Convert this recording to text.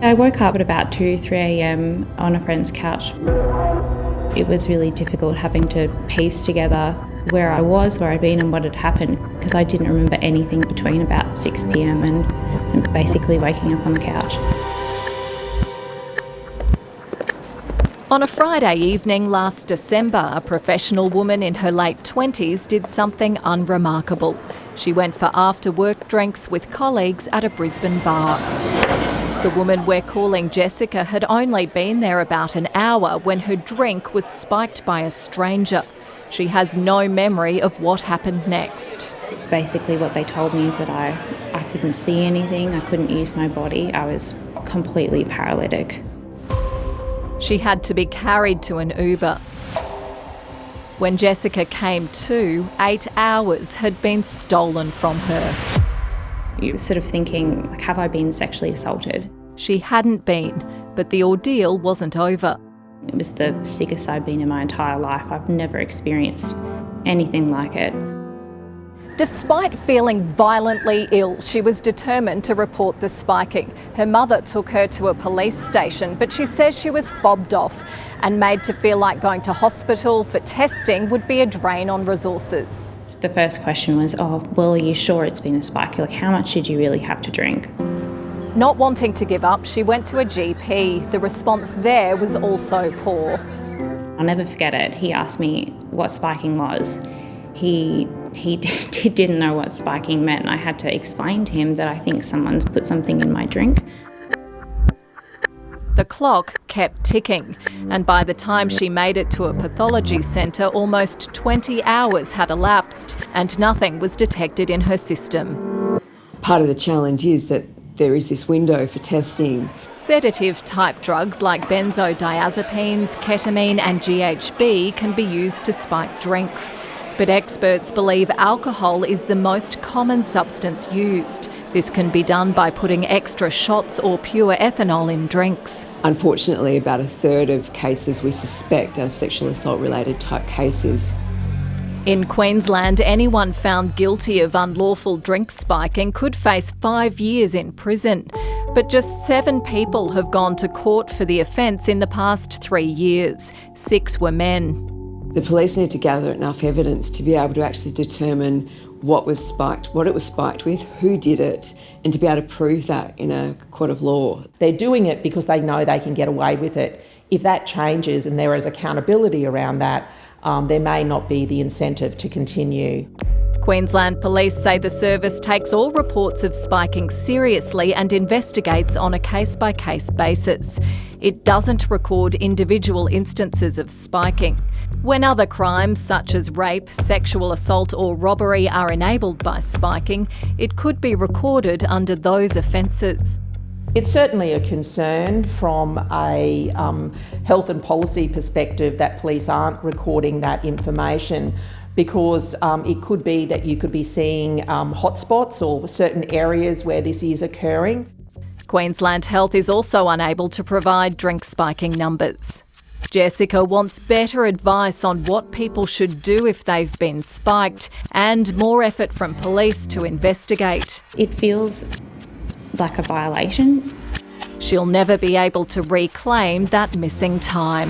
I woke up at about 2, 3 a.m. on a friend's couch. It was really difficult having to piece together where I was, where I'd been and what had happened, because I didn't remember anything between about 6 p.m. and basically waking up on the couch. On a Friday evening last December, a professional woman in her late 20s did something unremarkable. She went for after-work drinks with colleagues at a Brisbane bar. The woman we're calling Jessica had only been there about an hour when her drink was spiked by a stranger. She has no memory of what happened next. Basically what they told me is that I couldn't see anything, I couldn't use my body, I was completely paralytic. She had to be carried to an Uber. When Jessica came to, 8 hours had been stolen from her. You're sort of thinking, like, have I been sexually assaulted? She hadn't been, but the ordeal wasn't over. It was the sickest I've been in my entire life. I've never experienced anything like it. Despite feeling violently ill, she was determined to report the spiking. Her mother took her to a police station, but she says she was fobbed off and made to feel like going to hospital for testing would be a drain on resources. The first question was, oh, well, are you sure it's been a spike? Like, how much did you really have to drink? Not wanting to give up, she went to a GP. The response there was also poor. I'll never forget it. He asked me what spiking was. He didn't know what spiking meant, and I had to explain to him that I think someone's put something in my drink. The clock kept ticking, and by the time she made it to a pathology centre, almost 20 hours had elapsed and nothing was detected in her system. Part of the challenge is that there is this window for testing. Sedative-type drugs like benzodiazepines, ketamine and GHB can be used to spike drinks. But experts believe alcohol is the most common substance used. This can be done by putting extra shots or pure ethanol in drinks. Unfortunately, about a third of cases we suspect are sexual assault-related type cases. In Queensland, anyone found guilty of unlawful drink spiking could face 5 years in prison. But just 7 people have gone to court for the offence in the past 3 years. 6 were men. The police need to gather enough evidence to be able to actually determine what was spiked, what it was spiked with, who did it, and to be able to prove that in a court of law. They're doing it because they know they can get away with it. If that changes and there is accountability around that, there may not be the incentive to continue. Queensland Police say the service takes all reports of spiking seriously and investigates on a case-by-case basis. It doesn't record individual instances of spiking. When other crimes such as rape, sexual assault or robbery are enabled by spiking, it could be recorded under those offences. It's certainly a concern from a health and policy perspective that police aren't recording that information, because it could be that you could be seeing hotspots or certain areas where this is occurring. Queensland Health is also unable to provide drink spiking numbers. Jessica wants better advice on what people should do if they've been spiked and more effort from police to investigate. It feels like a violation. She'll never be able to reclaim that missing time.